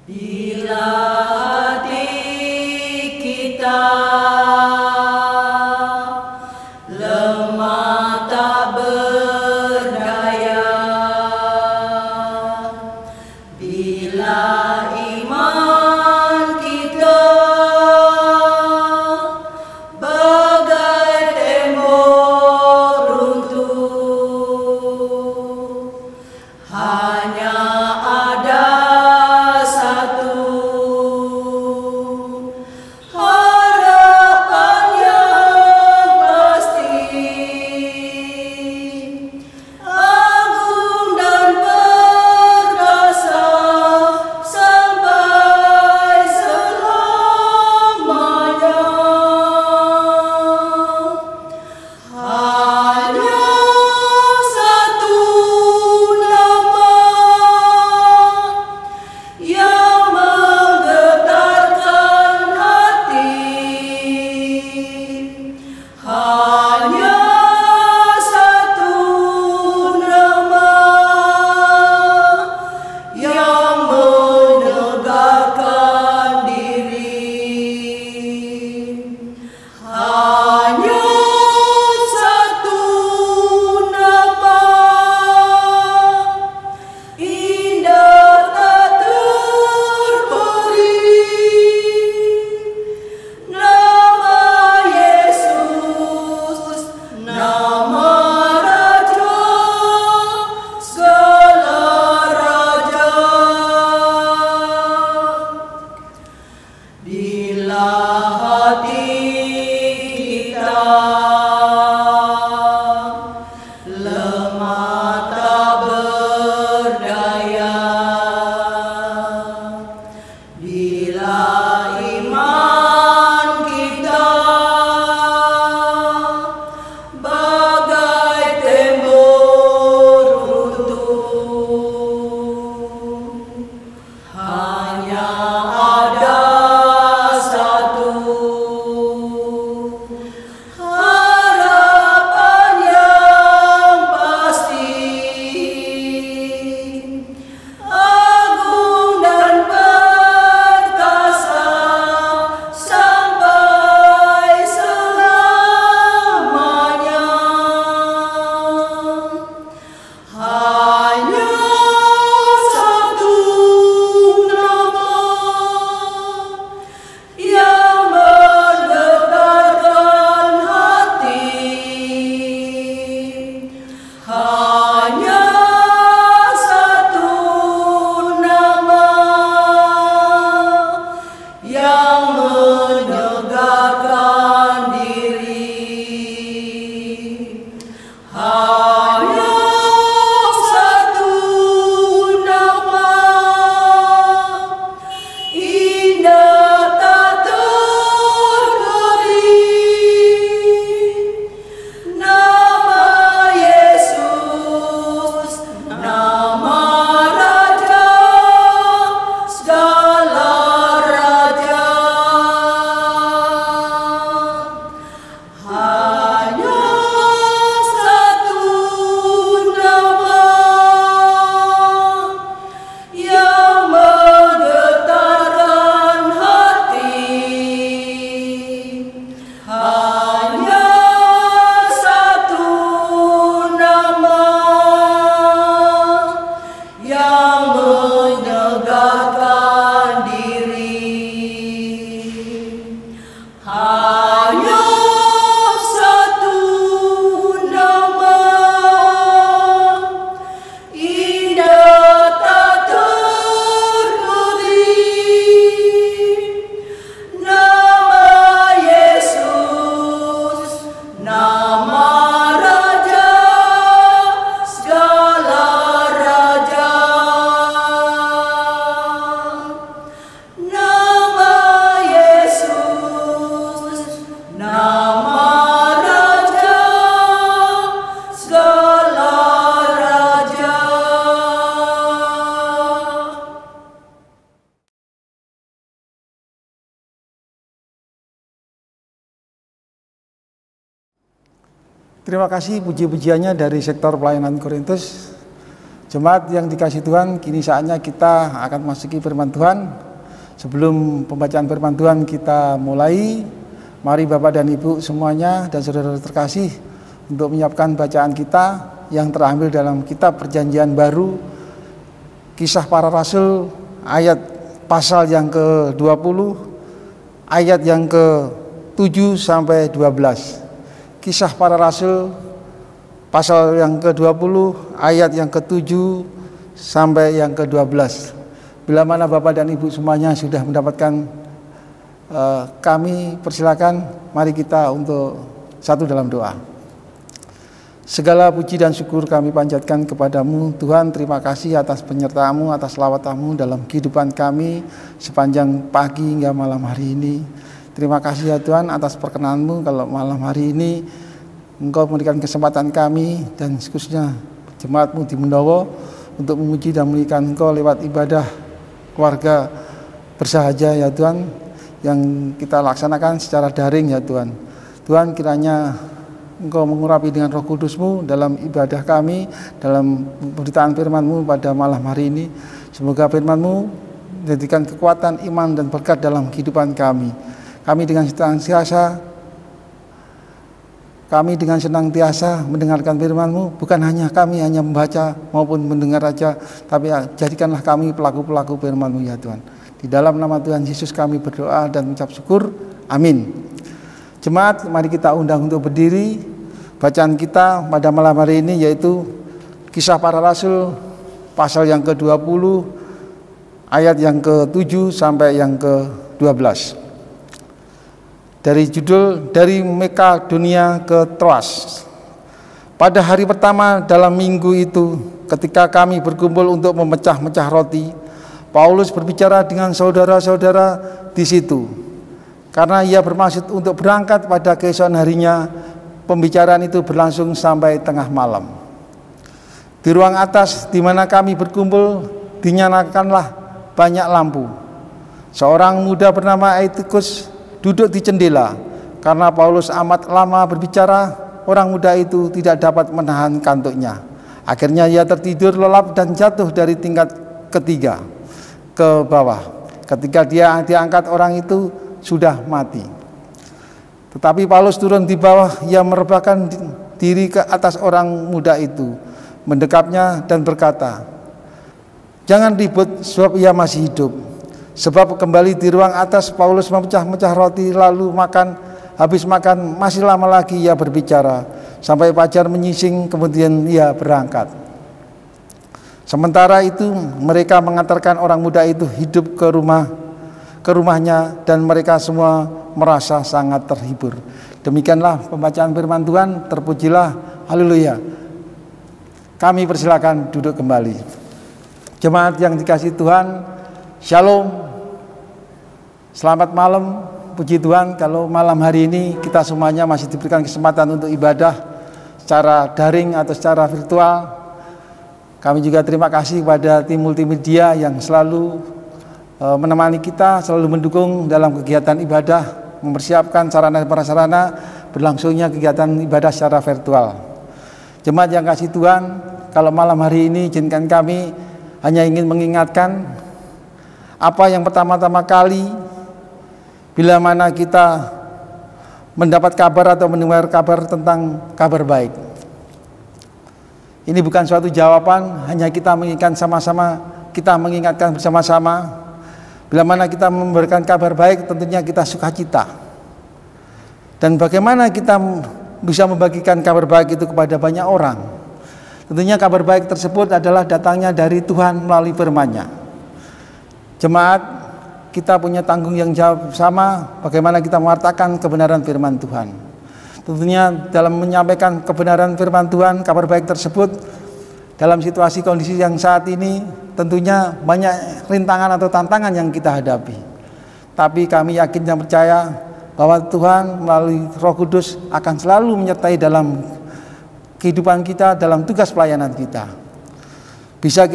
Bila hati kita lemah tak berdaya, bila iman kita bagai tembok runtuh, hanya ada satu harapan yang pasti, agung dan perkasa sampai selamanya. Hanya satu nama yang menggetarkan hati, hanya satu nama yang menegakkan diri, hanya satu nama indah tak terperi, nama Yesus, nama Raja segala raja. Bila hati kita lemah tak berdaya, bila iman kita bagai tembok runtuh, hanya ada satu harapan yang pasti, agung dan perkasa sampai selamanya. Hanya satu nama yang menggetarkan hati, hanya satu nama yang menegakkan diri, hanya satu nama indah tak terperi, nama Yesus, nama Raja segala raja. Hanya satu nama yang menggetarkan hati, hanya satu nama yang menegakkan diri, hanya satu nama indah tak terperi, nama Yesus, nama Raja segala raja. Nama Yesus, nama Raja segala raja. Terima kasih puji-pujiannya dari sektor pelayanan Korintus. Jemaat yang dikasihi Tuhan, kini saatnya kita akan masuki firman Tuhan. Sebelum pembacaan firman Tuhan kita mulai, mari Bapak dan Ibu semuanya dan saudara terkasih untuk menyiapkan bacaan kita yang terambil dalam kitab Perjanjian Baru, Kisah Para Rasul ayat pasal yang ke-20, ayat yang ke-7 sampai 12. Kisah Para Rasul pasal yang ke-20, ayat yang ke-7 sampai yang ke-12. Bila mana Bapak dan Ibu semuanya sudah mendapatkan, kami persilakan mari kita untuk satu dalam doa. Segala puji dan syukur kami panjatkan kepadamu Tuhan. Terima kasih atas penyertaan-Mu, atas lawatan-Mu dalam kehidupan kami sepanjang pagi hingga malam hari ini. Terima kasih ya Tuhan atas perkenan-Mu kalau malam hari ini Engkau memberikan kesempatan kami dan khususnya jemaat-Mu di Mundowo untuk memuji dan memuliakan Engkau lewat ibadah keluarga bersahaja ya Tuhan, yang kita laksanakan secara daring ya Tuhan. Tuhan, kiranya Engkau mengurapi dengan Roh Kudus-Mu dalam ibadah kami, dalam pemberitaan firman-Mu pada malam hari ini. Semoga firman-Mu menjadikan kekuatan iman dan berkat dalam kehidupan kami. Kami dengan senantiasa mendengarkan firman-Mu, bukan hanya kami hanya membaca maupun mendengar saja, tapi jadikanlah kami pelaku-pelaku firman-Mu ya Tuhan. Di dalam nama Tuhan Yesus kami berdoa dan mengucap syukur. Amin. Jemaat, mari kita undang untuk berdiri. Bacaan kita pada malam hari ini yaitu Kisah Para Rasul pasal yang ke-20, ayat yang ke-7 sampai yang ke-12. Dari judul Dari Makedonia ke Troas. Pada hari pertama dalam minggu itu, ketika kami berkumpul untuk memecah-mecah roti, Paulus berbicara dengan saudara-saudara di situ. Karena ia bermaksud untuk berangkat pada keesokan harinya, pembicaraan itu berlangsung sampai tengah malam. Di ruang atas di mana kami berkumpul dinyalakanlah banyak lampu. Seorang muda bernama Aetikus duduk di jendela. Karena Paulus amat lama berbicara, orang muda itu tidak dapat menahan kantuknya. Akhirnya ia tertidur lelap dan jatuh dari tingkat ketiga ke bawah. Ketika dia diangkat, orang itu sudah mati. Tetapi Paulus turun di bawah, ia merebahkan diri ke atas orang muda itu, mendekapnya dan berkata, "Jangan ribut, sebab ia masih hidup." Sebab kembali di ruang atas, Paulus memecah-mecah roti lalu makan. Habis makan masih lama lagi ia berbicara sampai fajar menyising, kemudian ia berangkat. Sementara itu mereka mengantarkan orang muda itu hidup ke rumahnya dan mereka semua merasa sangat terhibur. Demikianlah pembacaan firman Tuhan. Terpujilah, haleluya. Kami persilakan duduk kembali. Jemaat yang dikasihi Tuhan, shalom. Selamat malam, puji Tuhan kalau malam hari ini kita semuanya masih diberikan kesempatan untuk ibadah secara daring atau secara virtual. Kami juga terima kasih kepada tim multimedia yang selalu menemani kita, selalu mendukung dalam kegiatan ibadah, mempersiapkan sarana dan prasarana berlangsungnya kegiatan ibadah secara virtual. Jemaat yang kasih Tuhan, kalau malam hari ini izinkan kami hanya ingin mengingatkan apa yang pertama-tama kali bila mana kita mendapat kabar atau mendengar kabar tentang kabar baik. Ini bukan suatu jawaban, hanya kita mengingatkan sama-sama, kita mengingatkan bersama-sama. Bila mana kita memberikan kabar baik, tentunya kita sukacita. Dan bagaimana kita bisa membagikan kabar baik itu kepada banyak orang? Tentunya kabar baik tersebut adalah datangnya dari Tuhan melalui firman-Nya. Jemaat, kita punya tanggung jawab sama bagaimana kita mewartakan kebenaran firman Tuhan. Tentunya dalam menyampaikan kebenaran firman Tuhan, kabar baik tersebut dalam situasi kondisi yang saat ini tentunya banyak rintangan atau tantangan yang kita hadapi. Tapi kami yakin dan percaya bahwa Tuhan melalui Roh Kudus akan selalu menyertai dalam kehidupan kita, dalam tugas pelayanan kita. Bisa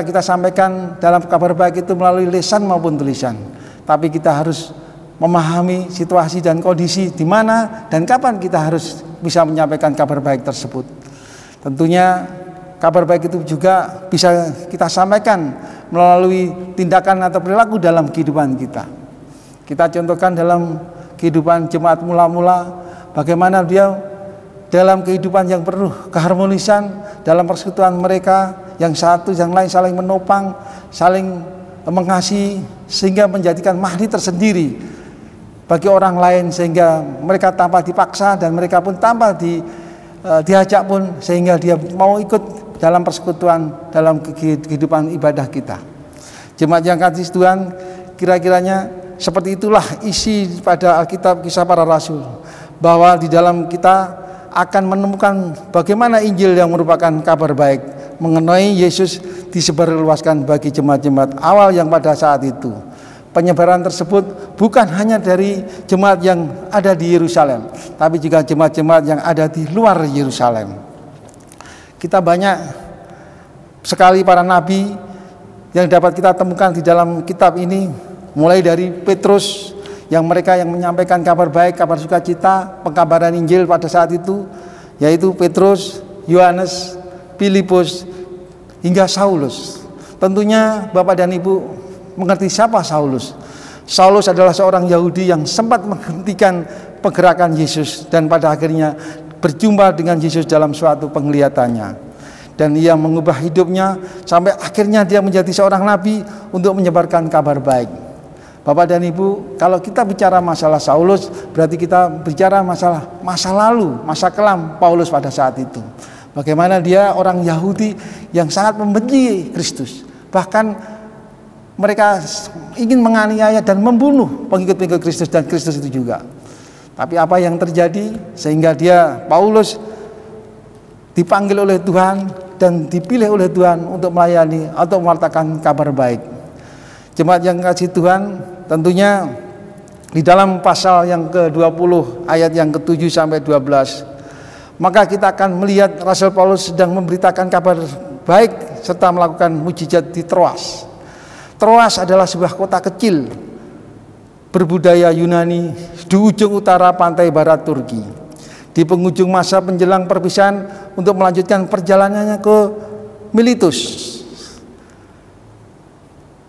kita sampaikan dalam kabar baik itu melalui lisan maupun tulisan. Tapi kita harus memahami situasi dan kondisi di mana dan kapan kita harus bisa menyampaikan kabar baik tersebut. Tentunya kabar baik itu juga bisa kita sampaikan melalui tindakan atau perilaku dalam kehidupan kita. Kita contohkan dalam kehidupan jemaat mula-mula, bagaimana dia dalam kehidupan yang penuh keharmonisan dalam persekutuan mereka, yang satu yang lain saling menopang, saling mengasihi, sehingga menjadikan magnet tersendiri bagi orang lain, sehingga mereka tanpa dipaksa dan mereka pun tanpa diajak pun, sehingga dia mau ikut dalam persekutuan dalam kehidupan ibadah kita. Jemaat yang kasih Tuhan, kira-kiranya seperti itulah isi pada Alkitab Kisah Para Rasul, bahwa di dalam kita akan menemukan bagaimana Injil yang merupakan kabar baik mengenai Yesus disebarluaskan bagi jemaat-jemaat awal yang pada saat itu. Penyebaran tersebut bukan hanya dari jemaat yang ada di Yerusalem, tapi juga jemaat-jemaat yang ada di luar Yerusalem. Kita banyak sekali para nabi yang dapat kita temukan di dalam kitab ini, mulai dari Petrus yang mereka yang menyampaikan kabar baik, kabar sukacita, pengkabaran Injil pada saat itu, yaitu Petrus, Yohanes, Filipus, hingga Saulus. Tentunya Bapak dan Ibu mengerti siapa Saulus. Saulus adalah seorang Yahudi yang sempat menghentikan pergerakan Yesus dan pada akhirnya berjumpa dengan Yesus dalam suatu penglihatannya, dan ia mengubah hidupnya sampai akhirnya dia menjadi seorang nabi untuk menyebarkan kabar baik. Bapak dan Ibu, kalau kita bicara masalah Saulus, berarti kita bicara masalah masa lalu, masa kelam Paulus pada saat itu. Bagaimana dia orang Yahudi yang sangat membenci Kristus, bahkan mereka ingin menganiaya dan membunuh pengikut-pengikut Kristus dan Kristus itu juga. Tapi apa yang terjadi sehingga Paulus dipanggil oleh Tuhan dan dipilih oleh Tuhan untuk melayani atau mewartakan kabar baik. Jemaat yang kasih Tuhan, tentunya di dalam pasal yang ke-20 ayat yang ke-7 sampai 12, maka kita akan melihat Rasul Paulus sedang memberitakan kabar baik serta melakukan mujizat di Troas. Troas adalah sebuah kota kecil berbudaya Yunani di ujung utara pantai barat Turki, di penghujung masa menjelang perpisahan untuk melanjutkan perjalanannya ke Miletus.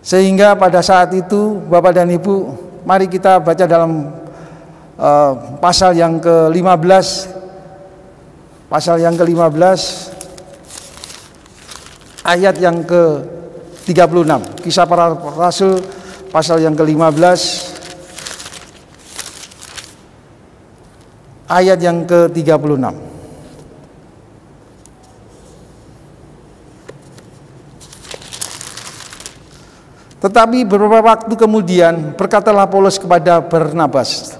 Sehingga pada saat itu Bapak dan Ibu, mari kita baca dalam pasal yang ke-15, ayat yang ke-36. Kisah Para Rasul pasal yang ke-15 ayat yang ke-36. Tetapi beberapa waktu kemudian berkatalah Paulus kepada Barnabas,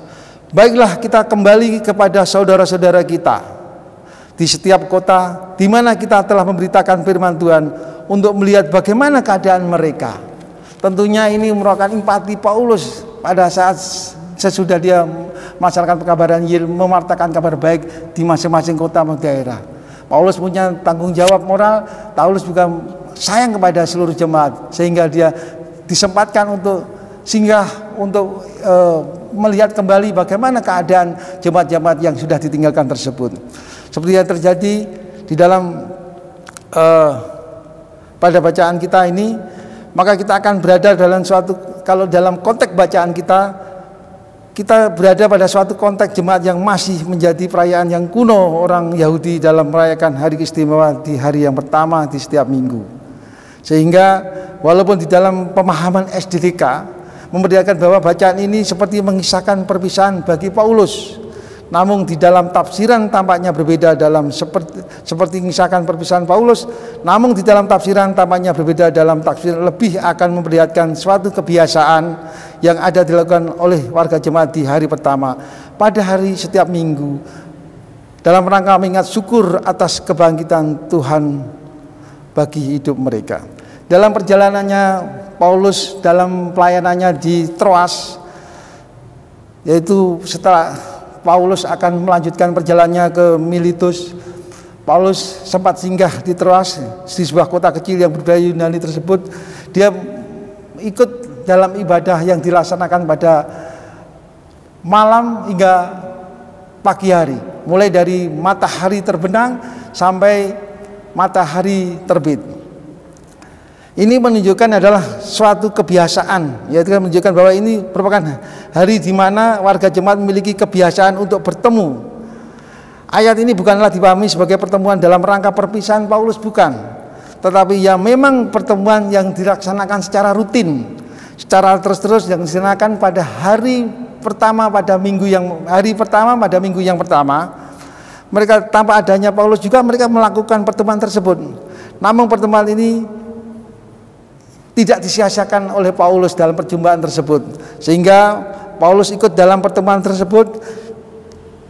baiklah kita kembali kepada saudara-saudara kita di setiap kota di mana kita telah memberitakan firman Tuhan, untuk melihat bagaimana keadaan mereka. Tentunya ini merupakan empati Paulus pada saat sesudah dia melaksanakan pengkabaran Injil, mewartakan kabar baik di masing-masing kota dan daerah. Paulus punya tanggung jawab moral. Paulus juga sayang kepada seluruh jemaat, sehingga dia disempatkan untuk singgah untuk melihat kembali bagaimana keadaan jemaat-jemaat yang sudah ditinggalkan tersebut. Seperti yang terjadi di dalam pada bacaan kita ini, maka kita akan berada dalam suatu, kalau dalam konteks bacaan kita berada pada suatu konteks jemaat yang masih menjadi perayaan yang kuno orang Yahudi dalam merayakan hari istimewa di hari yang pertama di setiap minggu. Sehingga walaupun di dalam pemahaman SDDK memperlihatkan bahwa bacaan ini seperti mengisahkan perpisahan bagi Paulus, namun di dalam tafsiran tampaknya berbeda, dalam seperti mengisahkan perpisahan Paulus, namun di dalam tafsiran tampaknya berbeda, dalam tafsir lebih akan memperlihatkan suatu kebiasaan yang ada dilakukan oleh warga jemaat di hari pertama pada hari setiap minggu, dalam rangka mengingat syukur atas kebangkitan Tuhan bagi hidup mereka. Dalam perjalanannya Paulus dalam pelayanannya di Troas, yaitu setelah Paulus akan melanjutkan perjalanannya ke Miletus, Paulus sempat singgah di Troas, di sebuah kota kecil yang berbudaya Yunani tersebut. Dia ikut dalam ibadah yang dilaksanakan pada malam hingga pagi hari, mulai dari matahari terbenam sampai matahari terbit. Ini menunjukkan adalah suatu kebiasaan, yaitu menunjukkan bahwa ini merupakan hari di mana warga jemaat memiliki kebiasaan untuk bertemu. Ayat ini bukanlah dipahami sebagai pertemuan dalam rangka perpisahan Paulus, bukan, tetapi ya memang pertemuan yang dilaksanakan secara rutin, secara terus-terus, yang dilaksanakan pada hari pertama pada minggu yang pertama. Mereka tanpa adanya Paulus juga mereka melakukan pertemuan tersebut. Namun pertemuan ini tidak disia-siakan oleh Paulus dalam perjumpaan tersebut, sehingga Paulus ikut dalam pertemuan tersebut.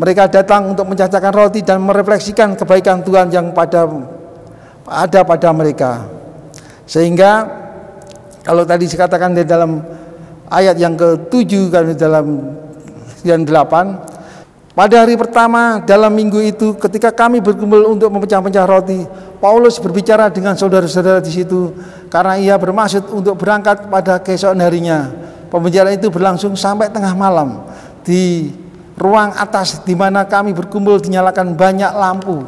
Mereka datang untuk mencacakan roti dan merefleksikan kebaikan Tuhan yang ada pada mereka. Sehingga kalau tadi dikatakan di dalam ayat yang ke-7 kan, dalam yang 8, pada hari pertama dalam minggu itu ketika kami berkumpul untuk memecah-pecah roti, Paulus berbicara dengan saudara-saudara di situ karena ia bermaksud untuk berangkat pada keesokan harinya. Pembicaraan itu berlangsung sampai tengah malam. Di ruang atas di mana kami berkumpul dinyalakan banyak lampu.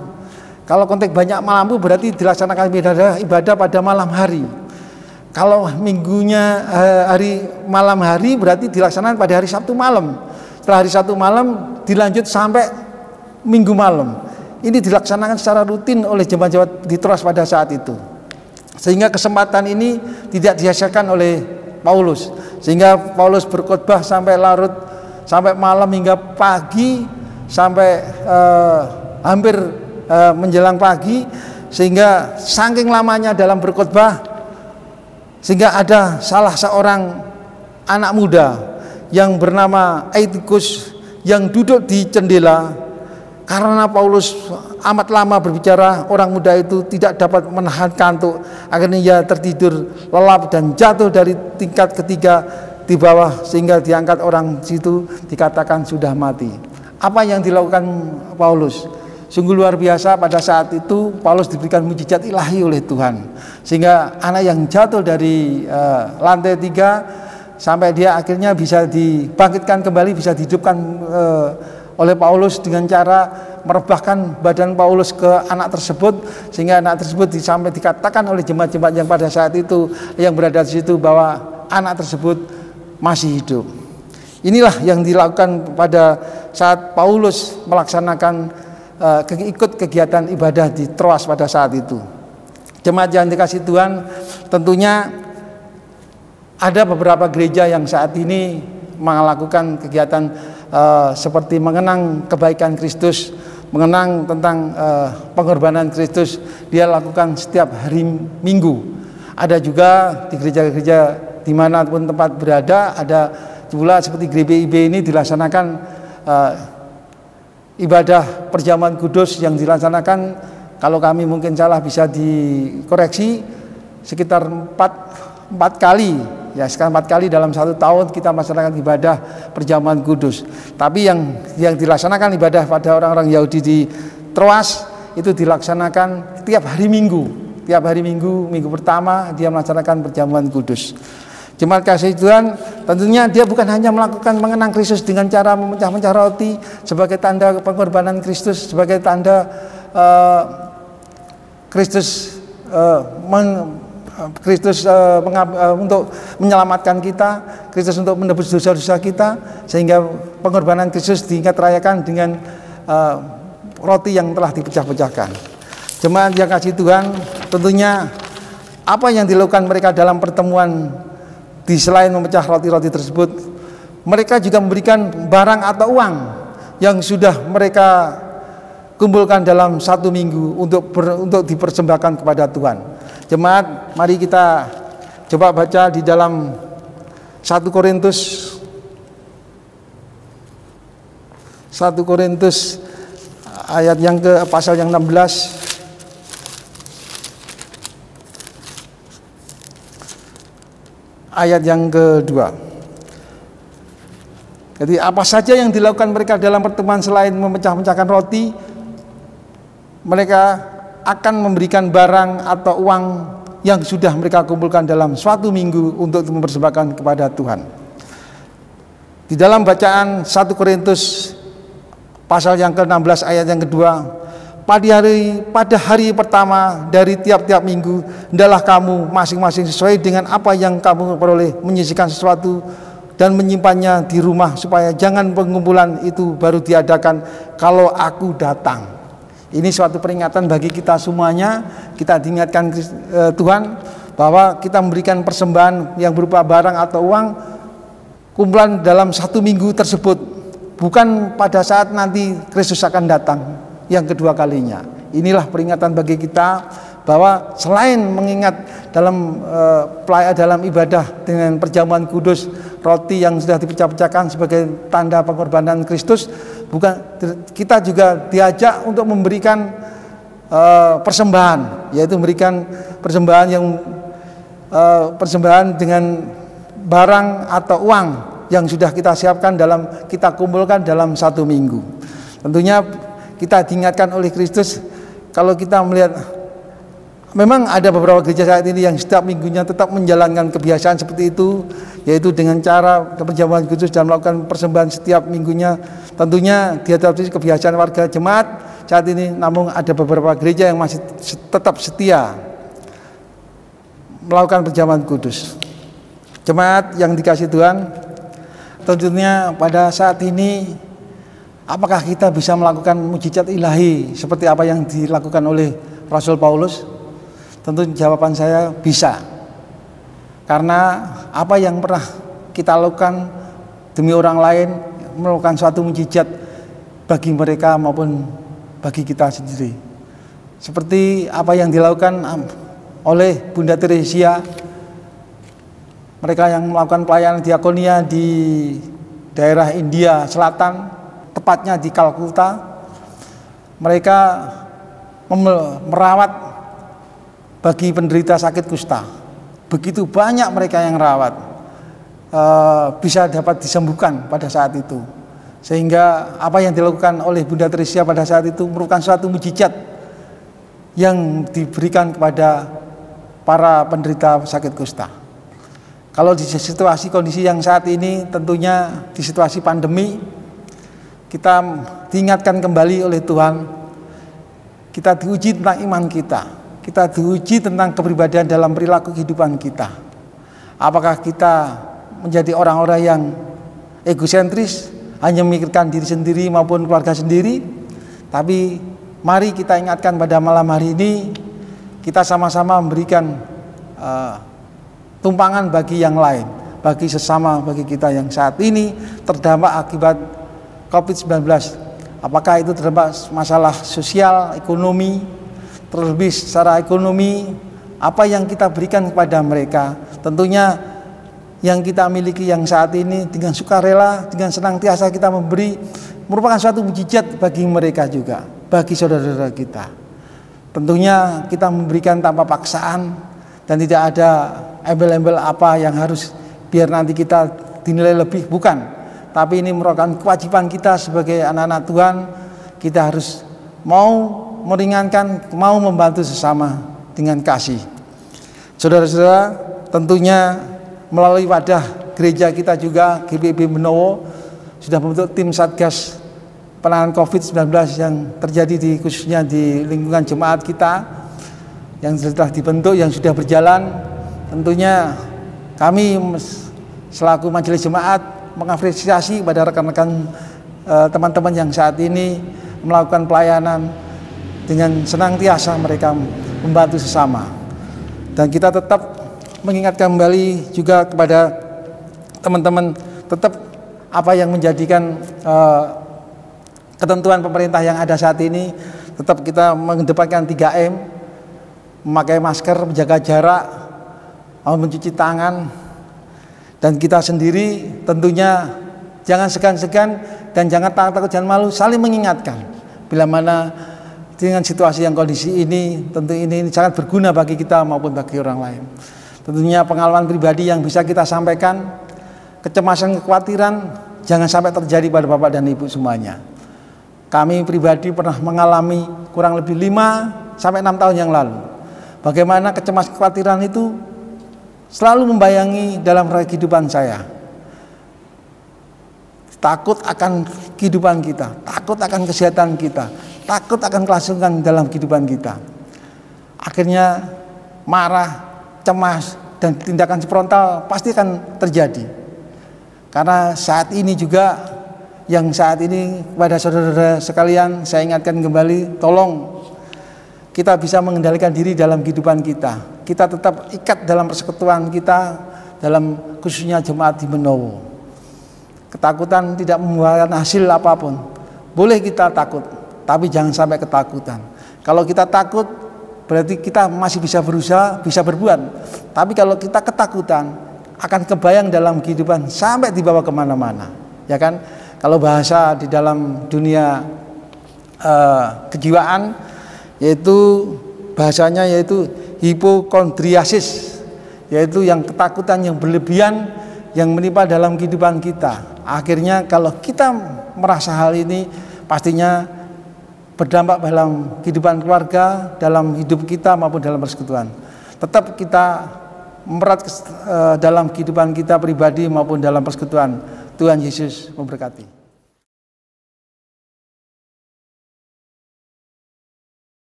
Kalau konteks banyak lampu berarti dilaksanakan ibadah pada malam hari. Kalau minggunya hari malam hari berarti dilaksanakan pada hari Sabtu malam. Setelah hari Sabtu malam dilanjut sampai Minggu malam. Ini dilaksanakan secara rutin oleh jemaat-jemaat di Troas pada saat itu. Sehingga kesempatan ini tidak disia-siakan oleh Paulus. Sehingga Paulus berkhotbah sampai larut, sampai malam hingga pagi, sampai hampir menjelang pagi, sehingga saking lamanya dalam berkhotbah sehingga ada salah seorang anak muda yang bernama Aetikus yang duduk di jendela. Karena Paulus amat lama berbicara, orang muda itu tidak dapat menahan kantuk. Akhirnya ia tertidur lelap dan jatuh dari tingkat ketiga di bawah, sehingga diangkat orang situ, dikatakan sudah mati. Apa yang dilakukan Paulus? Sungguh luar biasa. Pada saat itu Paulus diberikan mujizat ilahi oleh Tuhan, sehingga anak yang jatuh dari lantai 3 sampai dia akhirnya bisa dibangkitkan kembali, bisa dihidupkan oleh Paulus dengan cara merebahkan badan Paulus ke anak tersebut, sehingga anak tersebut sampai dikatakan oleh jemaat-jemaat yang pada saat itu yang berada di situ bahwa anak tersebut masih hidup. Inilah yang dilakukan pada saat Paulus melaksanakan ikut kegiatan ibadah di Troas pada saat itu. Jemaat yang dikasih Tuhan, tentunya ada beberapa gereja yang saat ini melakukan kegiatan seperti mengenang kebaikan Kristus, mengenang tentang pengorbanan Kristus. Dia lakukan setiap hari Minggu. Ada juga di gereja-gereja dimanapun tempat berada, ada pula seperti GBIB ini dilaksanakan ibadah perjamuan kudus yang dilaksanakan, kalau kami mungkin salah bisa dikoreksi, sekitar 4 kali. Ya, sekarang 4 kali dalam 1 tahun kita melaksanakan ibadah perjamuan kudus. Tapi yang dilaksanakan ibadah pada orang-orang Yahudi di Troas itu dilaksanakan tiap hari Minggu. Tiap hari Minggu, minggu pertama dia melaksanakan perjamuan kudus. Jemaat kasih Tuhan, tentunya dia bukan hanya melakukan mengenang Kristus dengan cara memecah-mecah roti sebagai tanda pengorbanan Kristus, sebagai tanda Kristus untuk menyelamatkan kita, Kristus untuk menebus dosa-dosa kita, sehingga pengorbanan Kristus diingat rayakan dengan roti yang telah dipecah-pecahkan. Jemaat yang kasih Tuhan, tentunya apa yang dilakukan mereka dalam pertemuan, di selain memecah roti-roti tersebut, mereka juga memberikan barang atau uang yang sudah mereka kumpulkan dalam 1 minggu untuk dipersembahkan kepada Tuhan. Jemaat, mari kita coba baca di dalam 1 Korintus ayat yang ke pasal yang 16. Ayat yang kedua. Jadi apa saja yang dilakukan mereka dalam pertemuan selain memecah-mecahkan roti, mereka akan memberikan barang atau uang yang sudah mereka kumpulkan dalam suatu minggu untuk mempersembahkan kepada Tuhan. Di dalam bacaan 1 Korintus pasal yang ke-16 ayat yang kedua, pada hari pertama dari tiap-tiap minggu, hendaklah kamu masing-masing sesuai dengan apa yang kamu peroleh menyisihkan sesuatu dan menyimpannya di rumah, supaya jangan pengumpulan itu baru diadakan kalau aku datang. Ini suatu peringatan bagi kita semuanya. Kita diingatkan Tuhan bahwa kita memberikan persembahan yang berupa barang atau uang, kumpulan dalam 1 minggu tersebut, bukan pada saat nanti Kristus akan datang yang kedua kalinya. Inilah peringatan bagi kita bahwa selain mengingat dalam ibadah dengan perjamuan kudus, roti yang sudah dipecah-pecahkan sebagai tanda pengorbanan Kristus, kita juga diajak untuk memberikan persembahan, yaitu memberikan persembahan dengan barang atau uang yang sudah kita siapkan kita kumpulkan dalam 1 minggu. Tentunya kita diingatkan oleh Kristus, kalau kita melihat memang ada beberapa gereja saat ini yang setiap minggunya tetap menjalankan kebiasaan seperti itu, yaitu dengan cara perjamuan kudus dan melakukan persembahan setiap minggunya. Tentunya diadaptasi kebiasaan warga jemaat saat ini, namun ada beberapa gereja yang masih tetap setia melakukan perjamuan kudus. Jemaat yang dikasihi Tuhan, tentunya pada saat ini apakah kita bisa melakukan mujizat ilahi seperti apa yang dilakukan oleh Rasul Paulus? Tentu jawaban saya bisa. Karena apa yang pernah kita lakukan demi orang lain, melakukan suatu mujizat bagi mereka maupun bagi kita sendiri. Seperti apa yang dilakukan oleh Bunda Teresia, mereka yang melakukan pelayanan diakonia di daerah India Selatan, tepatnya di Kalkuta. Mereka merawat bagi penderita sakit kusta. Begitu banyak mereka yang rawat, bisa dapat disembuhkan pada saat itu. Sehingga apa yang dilakukan oleh Bunda Teresia pada saat itu merupakan suatu mujizat yang diberikan kepada para penderita sakit kusta. Kalau di situasi kondisi yang saat ini, tentunya di situasi pandemi, kita diingatkan kembali oleh Tuhan, kita diuji tentang iman kita diuji tentang kepribadian dalam perilaku kehidupan kita. Apakah kita menjadi orang-orang yang egosentris, hanya memikirkan diri sendiri maupun keluarga sendiri? Tapi mari kita ingatkan pada malam hari ini, kita sama-sama memberikan tumpangan bagi yang lain, bagi sesama, bagi kita yang saat ini terdampak akibat COVID-19. Apakah itu terdampak masalah sosial, ekonomi, terlebih secara ekonomi, apa yang kita berikan kepada mereka? Tentunya yang kita miliki yang saat ini dengan sukarela, dengan senantiasa kita memberi, merupakan suatu mujizat bagi mereka juga, bagi saudara-saudara kita. Tentunya kita memberikan tanpa paksaan dan tidak ada embel-embel apa yang harus biar nanti kita dinilai lebih, bukan. Tapi ini merupakan kewajiban kita sebagai anak-anak Tuhan. Kita harus mau meringankan, mau membantu sesama dengan kasih. Saudara-saudara, tentunya melalui wadah gereja kita juga, GBB Benowo, sudah membentuk tim Satgas penanganan COVID-19 yang terjadi khususnya di lingkungan jemaat kita, yang sudah dibentuk, yang sudah berjalan. Tentunya kami selaku majelis jemaat mengapresiasi pada rekan-rekan teman-teman yang saat ini melakukan pelayanan dengan senantiasa mereka membantu sesama. Dan kita tetap mengingatkan kembali juga kepada teman-teman, tetap apa yang menjadikan ketentuan pemerintah yang ada saat ini, tetap kita mengedepankan 3M, memakai masker, menjaga jarak, mencuci tangan, dan kita sendiri tentunya jangan segan-segan dan jangan takut-takut, jangan malu, saling mengingatkan. Bila mana dengan situasi yang kondisi ini, tentu ini sangat berguna bagi kita maupun bagi orang lain. Tentunya pengalaman pribadi yang bisa kita sampaikan, kecemasan, kekhawatiran jangan sampai terjadi pada Bapak dan Ibu semuanya. Kami pribadi pernah mengalami kurang lebih 5 sampai 6 tahun yang lalu. Bagaimana kecemasan, kekhawatiran itu selalu membayangi dalam kehidupan saya. Takut akan kehidupan kita, takut akan kesehatan kita, takut akan kelangsungan dalam kehidupan kita. Akhirnya marah, cemas, dan tindakan frontal pasti akan terjadi. Karena saat ini juga, yang saat ini kepada saudara-saudara sekalian saya ingatkan kembali, tolong kita bisa mengendalikan diri dalam kehidupan kita. Kita tetap ikat dalam persekutuan kita, dalam khususnya jemaat di Benowo. Ketakutan tidak membuahkan hasil apapun. Boleh kita takut, tapi jangan sampai ketakutan. Kalau kita takut, berarti kita masih bisa berusaha, bisa berbuat. Tapi kalau kita ketakutan, akan kebayang dalam kehidupan sampai dibawa kemana-mana, ya kan? Kalau bahasa di dalam dunia kejiwaan, yaitu bahasanya yaitu hipokondriasis, yaitu yang ketakutan yang berlebihan yang menimpa dalam kehidupan kita. Akhirnya kalau kita merasa hal ini, pastinya berdampak dalam kehidupan keluarga, dalam hidup kita maupun dalam persekutuan. Tetap kita memerat dalam kehidupan kita pribadi maupun dalam persekutuan. Tuhan Yesus memberkati.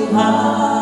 Tuhan